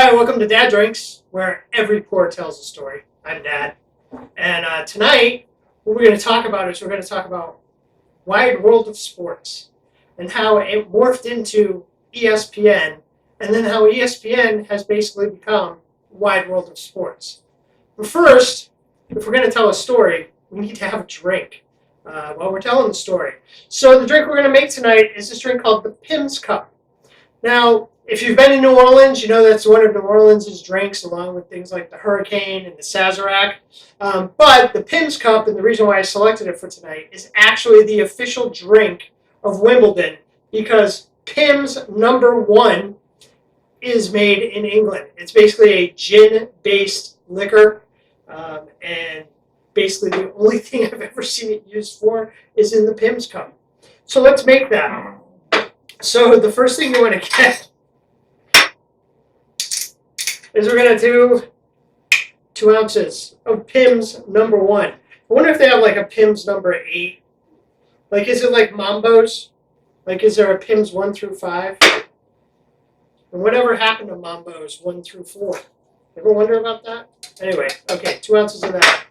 Hi, welcome to Dad Drinks, where every pour tells a story. I'm Dad. And tonight, what we're going to talk about is we're going to talk about Wide World of Sports and how it morphed into ESPN, and then how ESPN has basically become Wide World of Sports. But first, if we're going to tell a story, we need to have a drink while we're telling the story. So the drink we're going to make tonight is this drink called the Pimms Cup. Now, if you've been in New Orleans, you know that's one of New Orleans' drinks, along with things like the Hurricane and the Sazerac. But the Pimms Cup, and the reason why I selected it for tonight, is actually the official drink of Wimbledon, because Pimms #1 is made in England. It's basically a gin-based liquor, and basically the only thing I've ever seen it used for is in the Pimms Cup. So let's make that. So the first thing you want to get is we're going to do 2 ounces of Pimms #1. I wonder if they have like a Pimms #8. Like, is it like Mambo's? Like, is there a Pimms 1 through 5? And whatever happened to Mambo's 1 through 4? Ever wonder about that? Anyway, okay, 2 ounces of that.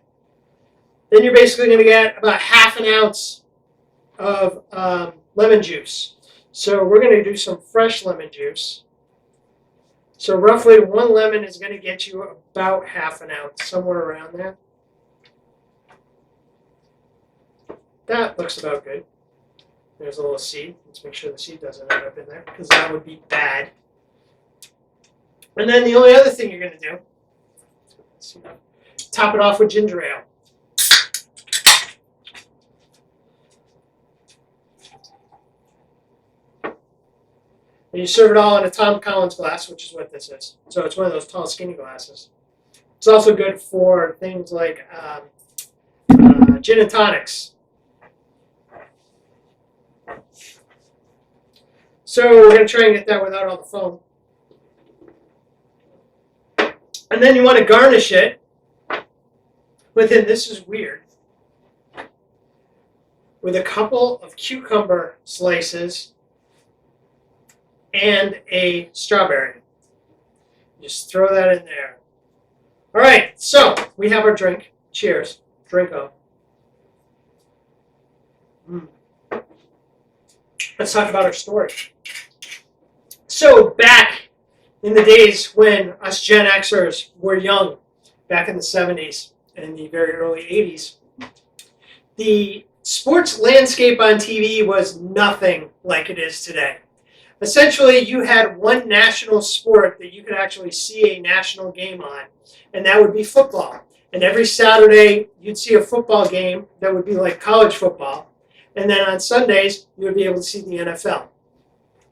Then you're basically going to get about ½ ounce of lemon juice. So we're going to do some fresh lemon juice. So roughly 1 lemon is going to get you about ½ ounce, somewhere around there. That looks about good. There's a little seed. Let's make sure the seed doesn't end up in there, because that would be bad. And then the only other thing you're going to do, top it off with ginger ale. And you serve it all in a Tom Collins glass, which is what this is. So it's one of those tall, skinny glasses. It's also good for things like gin and tonics. So we're going to try and get that without all the foam. And then you want to garnish it with, and this is weird, with a couple of cucumber slices and a strawberry. Just throw that in there. All right, so we have our drink. Cheers. Drink up. Let's talk about our story. So back in the days when us Gen Xers were young, back in the 70s and the very early 80s, the sports landscape on TV was nothing like it is today. Essentially, you had one national sport that you could actually see a national game on, and that would be football. And every Saturday, you'd see a football game that would be like college football. And then on Sundays, you would be able to see the NFL.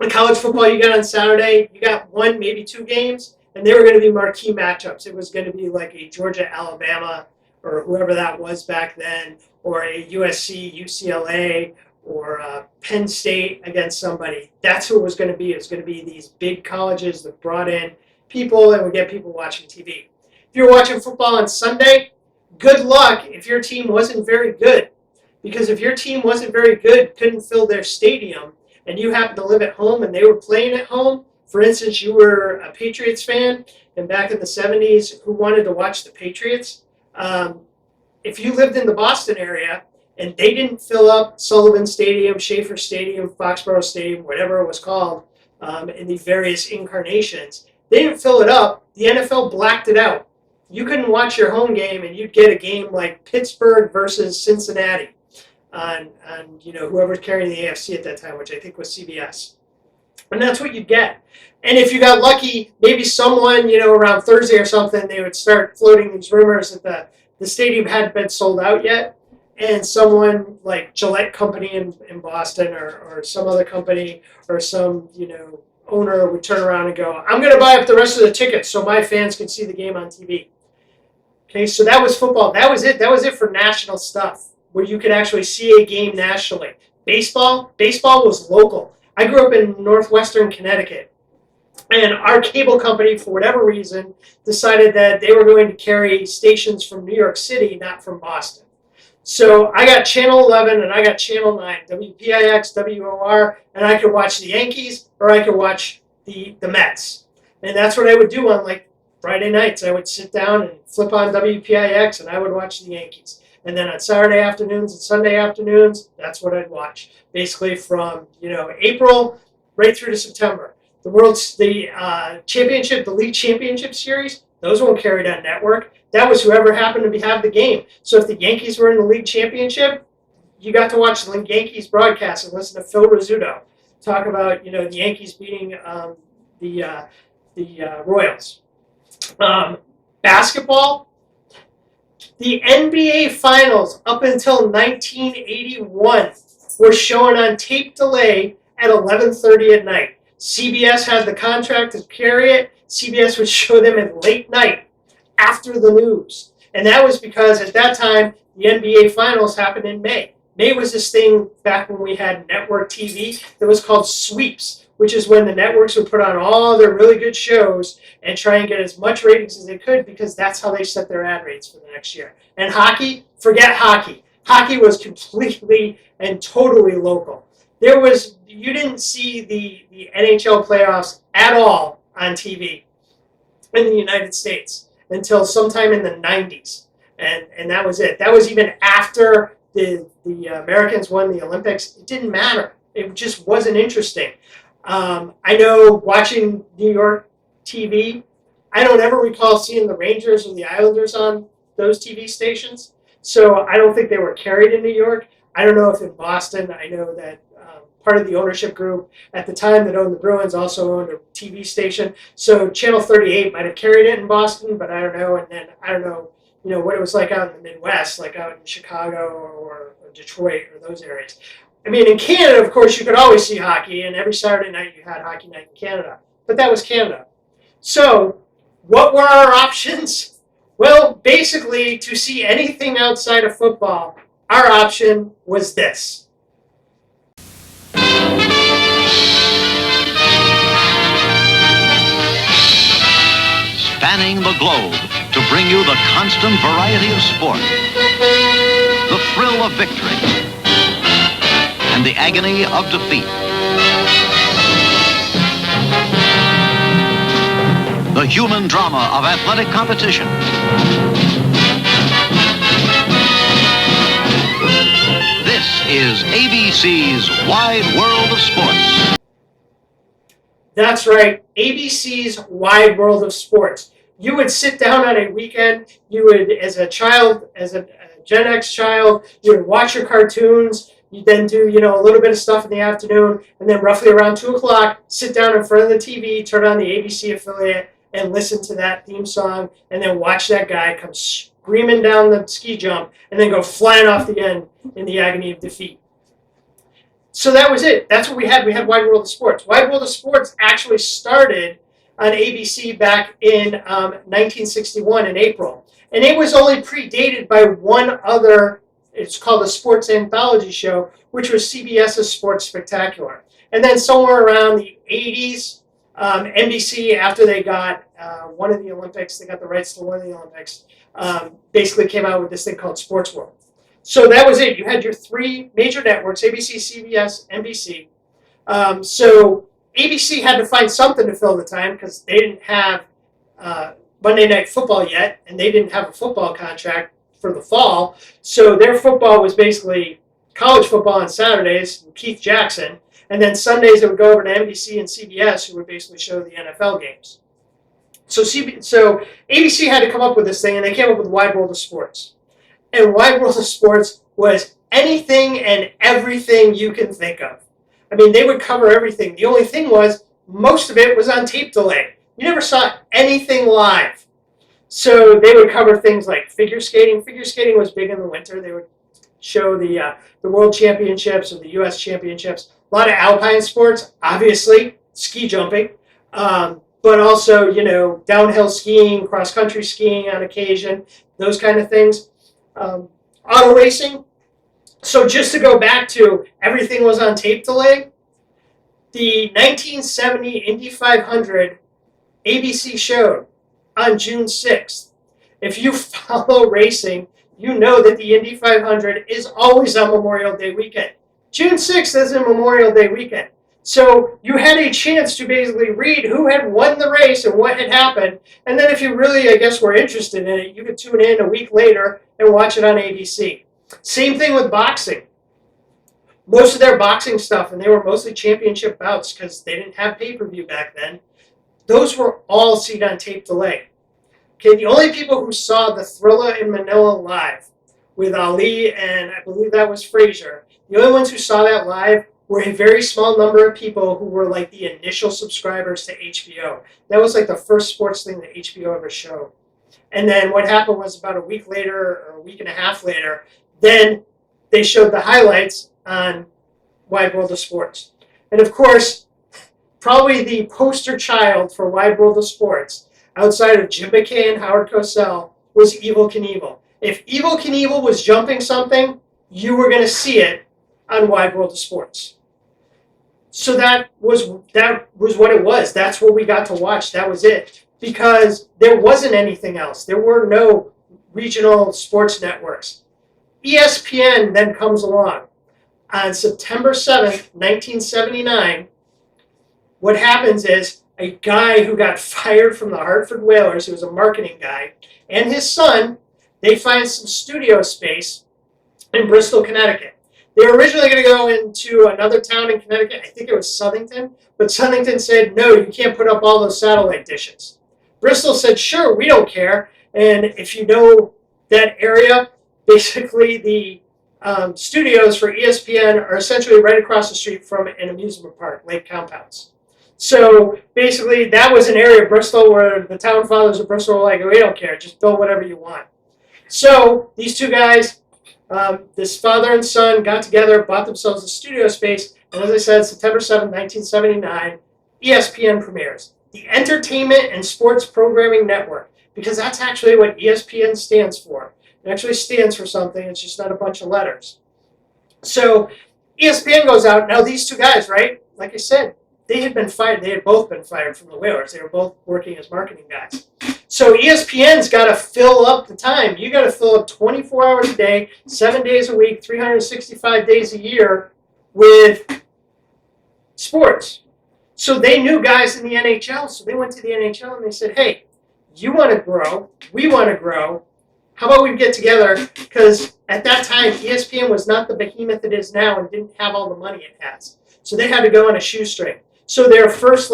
In college football, you got on Saturday, you got 1, maybe 2 games, and they were going to be marquee matchups. It was going to be like a Georgia-Alabama, or whoever that was back then, or a USC-UCLA, or Penn State against somebody. That's who it was going to be. It was going to be these big colleges that brought in people and would get people watching TV. If you're watching football on Sunday, good luck if your team wasn't very good. Because if your team wasn't very good, couldn't fill their stadium, and you happened to live at home and they were playing at home, for instance, you were a Patriots fan, and back in the 70s, who wanted to watch the Patriots? If you lived in the Boston area, and they didn't fill up Sullivan Stadium, Schaefer Stadium, Foxborough Stadium, whatever it was called, in the various incarnations. They didn't fill it up. The NFL blacked it out. You couldn't watch your home game, and you'd get a game like Pittsburgh versus Cincinnati on whoever's carrying the AFC at that time, which I think was CBS. And that's what you'd get. And if you got lucky, maybe someone, around Thursday or something, they would start floating these rumors that the stadium hadn't been sold out yet. And someone like Gillette Company in Boston, or some other company, or some owner would turn around and go, I'm going to buy up the rest of the tickets so my fans can see the game on TV. Okay, so that was football. That was it. That was it for national stuff, where you could actually see a game nationally. Baseball was local. I grew up in northwestern Connecticut, and our cable company, for whatever reason, decided that they were going to carry stations from New York City, not from Boston. So I got Channel 11 and I got Channel 9, WPIX, WOR, and I could watch the Yankees or I could watch the Mets. And that's what I would do on like Friday nights. I would sit down and flip on WPIX and I would watch the Yankees. And then on Saturday afternoons and Sunday afternoons, that's what I'd watch. Basically from, April right through to September. The championship, the league championship series, those weren't carried on network. That was whoever happened to have the game. So if the Yankees were in the league championship, you got to watch the Yankees broadcast and listen to Phil Rizzuto talk about, the Yankees beating the Royals. Basketball, the NBA Finals up until 1981 were shown on tape delay at 11:30 at night. CBS had the contract to carry it. CBS would show them at late night after the news. And that was because at that time, the NBA Finals happened in May. May was this thing back when we had network TV that was called sweeps, which is when the networks would put on all their really good shows and try and get as much ratings as they could because that's how they set their ad rates for the next year. And hockey, forget hockey. Hockey was completely and totally local. You didn't see the NHL playoffs at all on TV in the United States until sometime in the 90s. And that was it. That was even after the Americans won the Olympics. It didn't matter. It just wasn't interesting. I know watching New York TV, I don't ever recall seeing the Rangers or the Islanders on those TV stations. So I don't think they were carried in New York. I don't know if in Boston, I know that part of the ownership group at the time that owned the Bruins also owned a TV station. So Channel 38 might have carried it in Boston, but I don't know. And then I don't know, what it was like out in the Midwest, like out in Chicago or Detroit or those areas. I mean, in Canada, of course, you could always see hockey, and every Saturday night you had Hockey Night in Canada. But that was Canada. So what were our options? Well, basically, to see anything outside of football, our option was this. Spanning the globe to bring you the constant variety of sport, the thrill of victory, and the agony of defeat. The human drama of athletic competition. This is ABC's Wide World of Sports. That's right, ABC's Wide World of Sports. You would sit down on a weekend, you would, as a child, as a Gen X child, you would watch your cartoons, you then do, a little bit of stuff in the afternoon, and then roughly around 2 o'clock, sit down in front of the TV, turn on the ABC affiliate, and listen to that theme song, and then watch that guy come screaming down the ski jump, and then go flying off the end in the agony of defeat. So that was it. That's what we had. We had Wide World of Sports. Wide World of Sports actually started on ABC back in 1961 in April. And it was only predated by one other, it's called a sports anthology show, which was CBS's Sports Spectacular. And then somewhere around the 80s, NBC, after they got one of the Olympics, they got the rights to one of the Olympics, basically came out with this thing called Sports World. So that was it. You had your three major networks, ABC, CBS, NBC. So ABC had to find something to fill the time because they didn't have Monday Night Football yet, and they didn't have a football contract for the fall. So their football was basically college football on Saturdays, and Keith Jackson, and then Sundays it would go over to NBC and CBS, who would basically show the NFL games. So ABC had to come up with this thing, and they came up with Wide World of Sports. And Wide World of Sports was anything and everything you can think of. I mean, they would cover everything. The only thing was, most of it was on tape delay. You never saw anything live. So they would cover things like figure skating. Figure skating was big in the winter. They would show the World Championships or the U.S. Championships. A lot of alpine sports, obviously, ski jumping. But also, downhill skiing, cross-country skiing on occasion, those kind of things. Auto racing. So just to go back to everything was on tape delay, the 1970 Indy 500 ABC showed on June 6th. If you follow racing, you know that the Indy 500 is always on Memorial Day weekend. June 6th isn't Memorial Day weekend. So you had a chance to basically read who had won the race and what had happened. And then if you really, I guess, were interested in it, you could tune in a week later and watch it on ABC. Same thing with boxing. Most of their boxing stuff, and they were mostly championship bouts because they didn't have pay-per-view back then, those were all seen on tape delay. Okay, the only people who saw the Thrilla in Manila live with Ali and I believe that was Frazier, the only ones who saw that live were a very small number of people who were like the initial subscribers to HBO. That was like the first sports thing that HBO ever showed. And then what happened was about a week later or a week and a half later, then they showed the highlights on Wide World of Sports. And of course, probably the poster child for Wide World of Sports, outside of Jim McKay and Howard Cosell, was Evel Knievel. If Evel Knievel was jumping something, you were going to see it on Wide World of Sports. So that was what it was. That's what we got to watch. That was it. Because there wasn't anything else. There were no regional sports networks. ESPN then comes along. On September 7th, 1979, what happens is a guy who got fired from the Hartford Whalers, who was a marketing guy, and his son, they find some studio space in Bristol, Connecticut. They were originally going to go into another town in Connecticut. I think it was Southington. But Southington said, no, you can't put up all those satellite dishes. Bristol said, sure, we don't care. And if you know that area, basically the studios for ESPN are essentially right across the street from an amusement park, Lake Compounds. So basically that was an area of Bristol where the town fathers of Bristol were like, we don't care, just build whatever you want. So these two guys, this father and son, got together, bought themselves a studio space, and as I said, September 7, 1979, ESPN premieres. The Entertainment and Sports Programming Network, because that's actually what ESPN stands for. It actually stands for something, it's just not a bunch of letters. So ESPN goes out, now these two guys, right, like I said, they had both been fired from the Whalers. They were both working as marketing guys. So ESPN's got to fill up the time. You got to fill up 24 hours a day, 7 days a week, 365 days a year with sports. So they knew guys in the NHL, so they went to the NHL and they said, hey, you want to grow, we want to grow, how about we get together? Because at that time, ESPN was not the behemoth it is now and didn't have all the money it has. So they had to go on a shoestring. So their first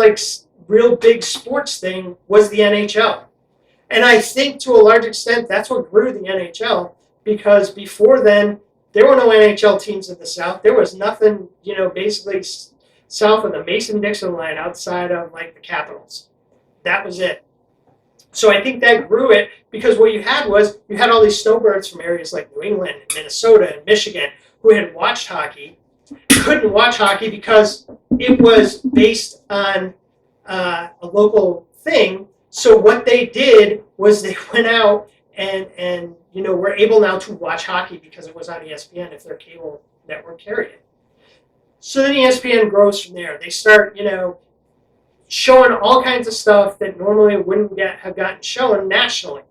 real big sports thing was the NHL. And I think to a large extent that's what grew the NHL, because before then there were no NHL teams in the South. There was nothing, basically south of the Mason-Dixon line outside of the Capitals. That was it. So I think that grew it because what you had all these snowbirds from areas like New England and Minnesota and Michigan who had watched hockey, couldn't watch hockey because it was based on a local thing. So what they did was they went out and were able now to watch hockey because it was on ESPN if their cable network carried it. So then ESPN grows from there. They start, showing all kinds of stuff that normally wouldn't have gotten shown nationally.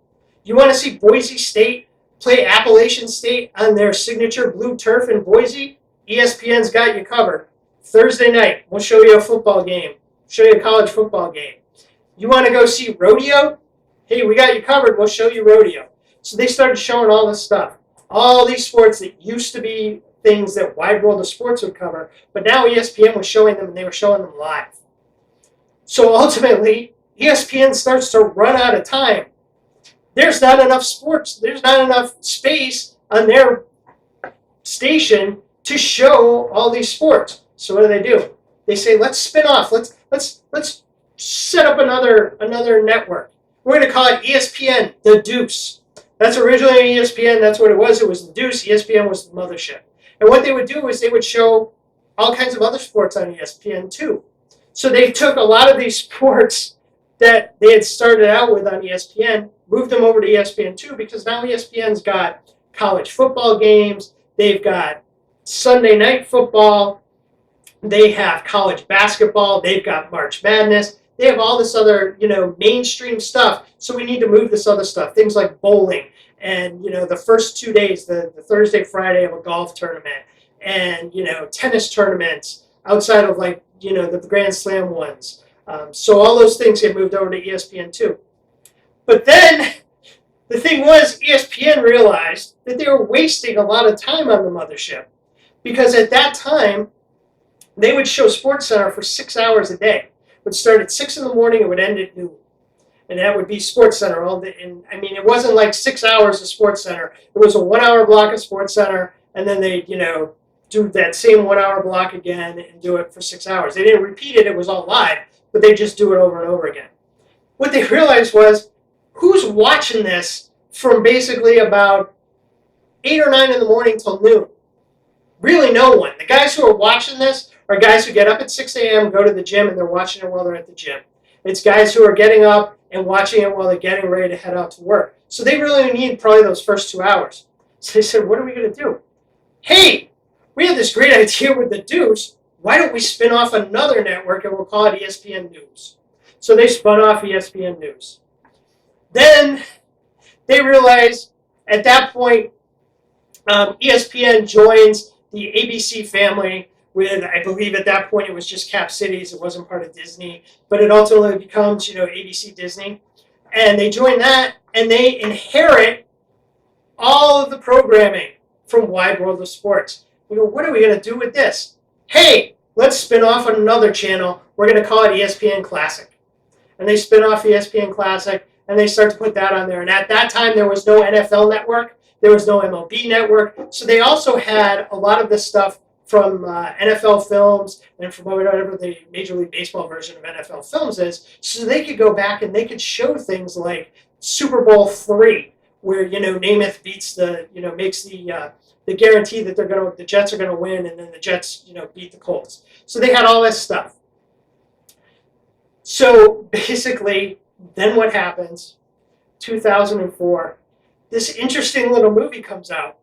You want to see Boise State play Appalachian State on their signature blue turf in Boise? ESPN's got you covered. Thursday night, we'll show you a football game. Show you a college football game. You want to go see rodeo? Hey, we got you covered. We'll show you rodeo. So they started showing all this stuff. All these sports that used to be things that Wide World of Sports would cover, but now ESPN was showing them and they were showing them live. So ultimately, ESPN starts to run out of time. There's not enough sports. There's not enough space on their station to show all these sports. So what do? They say, let's spin off. Let's set up another network. We're going to call it ESPN, the Deuce. That's originally ESPN. That's what it was. It was the Deuce. ESPN was the mothership. And what they would do is they would show all kinds of other sports on ESPN too. So they took a lot of these sports that they had started out with on ESPN, moved them over to ESPN2 because now ESPN's got college football games, they've got Sunday night football, they have college basketball, they've got March Madness, they have all this other, mainstream stuff. So we need to move this other stuff, things like bowling and, the first 2 days, the Thursday, Friday of a golf tournament and, tennis tournaments. outside of like, the Grand Slam ones. So all those things get moved over to ESPN2. But then the thing was, ESPN realized that they were wasting a lot of time on the mothership, because at that time, they would show SportsCenter for 6 hours a day. It would start at 6 in the morning, it would end at noon. And that would be SportsCenter all day. And I mean, it wasn't like 6 hours of SportsCenter. It was a 1 hour block of SportsCenter, and then they, do that same 1 hour block again and do it for 6 hours. They didn't repeat it, it was all live, but they just do it over and over again. What they realized was, who's watching this from basically about 8 or 9 in the morning till noon? Really no one. The guys who are watching this are guys who get up at 6 a.m., go to the gym, and they're watching it while they're at the gym. It's guys who are getting up and watching it while they're getting ready to head out to work. So they really need probably those first 2 hours. So they said, what are we going to do? Hey, we had this great idea with the Deuce. Why don't we spin off another network and we'll call it ESPN News? So they spun off ESPN News. Then they realized at that point, ESPN joins the ABC family with, I believe at that point it was just Cap Cities. It wasn't part of Disney, but it ultimately becomes, ABC Disney. And they join that, and they inherit all of the programming from Wide World of Sports. We go, what are we going to do with this? Hey, let's spin off another channel. We're going to call it ESPN Classic. And they spin off ESPN Classic, and they start to put that on there. And at that time, there was no NFL network. There was no MLB network. So they also had a lot of this stuff from NFL Films and from whatever the Major League Baseball version of NFL Films is. So they could go back and they could show things like Super Bowl III, where, Namath beats makes the guarantee that the Jets are going to win, and then the Jets, beat the Colts. So they had all this stuff. So basically, then what happens? 2004, this interesting little movie comes out,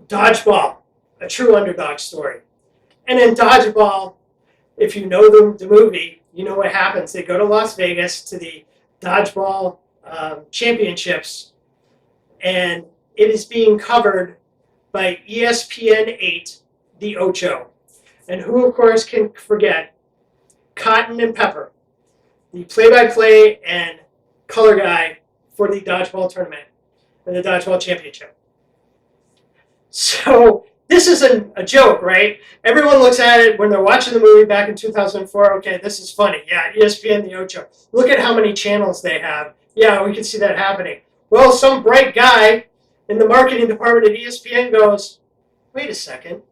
Dodgeball, a true underdog story. And in Dodgeball, if you know the movie, you know what happens. They go to Las Vegas to the Dodgeball Championships, and it is being covered by ESPN 8, the Ocho. And who, of course, can forget Cotton and Pepper, the play-by-play and color guy for the Dodgeball tournament and the Dodgeball Championship. So this is a joke, right? Everyone looks at it when they're watching the movie back in 2004. Okay, this is funny. Yeah, ESPN, the Ocho. Look at how many channels they have. Yeah, we can see that happening. Well, some bright guy in the marketing department at ESPN goes, wait a second.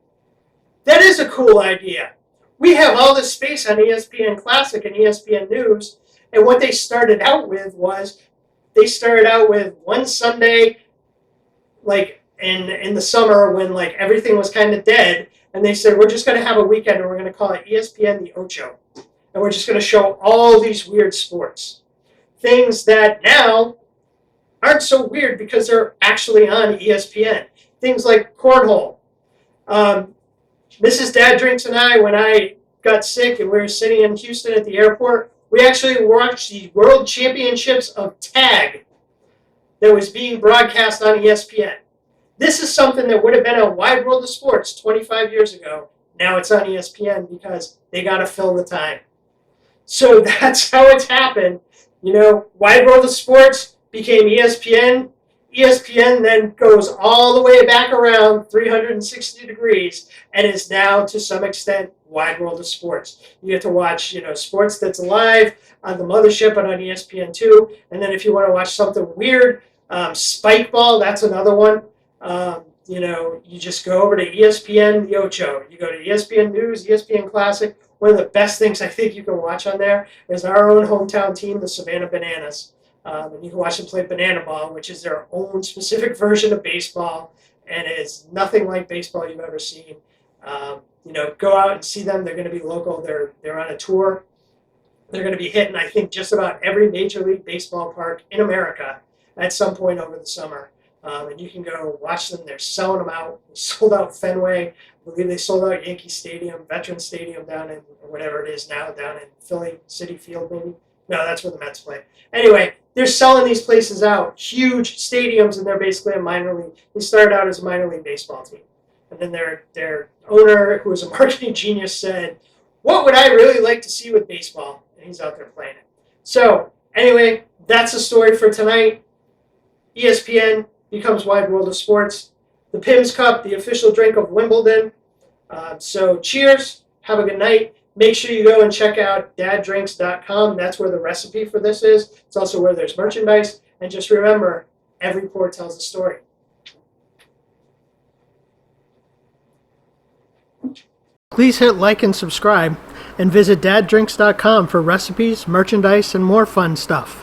That is a cool idea. We have all this space on ESPN Classic and ESPN News, and what they started out with was one Sunday, like in the summer when like everything was kind of dead, and they said, we're just going to have a weekend and we're going to call it ESPN the Ocho, and we're just going to show all these weird sports, things that now aren't so weird because they're actually on ESPN. Things like cornhole. Mrs. Dad Drinks and I, when I got sick and we were sitting in Houston at the airport, we actually watched the World Championships of Tag that was being broadcast on ESPN. This is something that would have been a Wide World of Sports 25 years ago. Now it's on ESPN because they got to fill the time. So that's how it's happened. Wide World of Sports became ESPN. ESPN then goes all the way back around 360 degrees and is now, to some extent, Wide World of Sports. You get to watch, sports that's live on the mothership and on ESPN2. And then if you want to watch something weird, Spike Ball, that's another one. You just go over to ESPN the Ocho. You go to ESPN News, ESPN Classic. One of the best things I think you can watch on there is our own hometown team, the Savannah Bananas. And you can watch them play banana ball, which is their own specific version of baseball, and it is nothing like baseball you've ever seen. Go out and see them. They're going to be local. They're on a tour. They're going to be hitting, I think, just about every Major League Baseball park in America at some point over the summer. And you can go watch them. They're selling them out. They sold out Fenway. I believe they sold out Yankee Stadium, Veterans Stadium down in, or whatever it is now, down in Philly, Citi Field maybe. No, that's where the Mets play. Anyway, they're selling these places out, huge stadiums, and they're basically a minor league. They started out as a minor league baseball team. And then their owner, who was a marketing genius, said, "What would I really like to see with baseball?" And he's out there playing it. So anyway, that's the story for tonight. ESPN becomes Wide World of Sports. The Pimms Cup, the official drink of Wimbledon. So cheers. Have a good night. Make sure you go and check out daddrinks.com. That's where the recipe for this is. It's also where there's merchandise. And just remember, every pour tells a story. Please hit like and subscribe, and visit daddrinks.com for recipes, merchandise, and more fun stuff.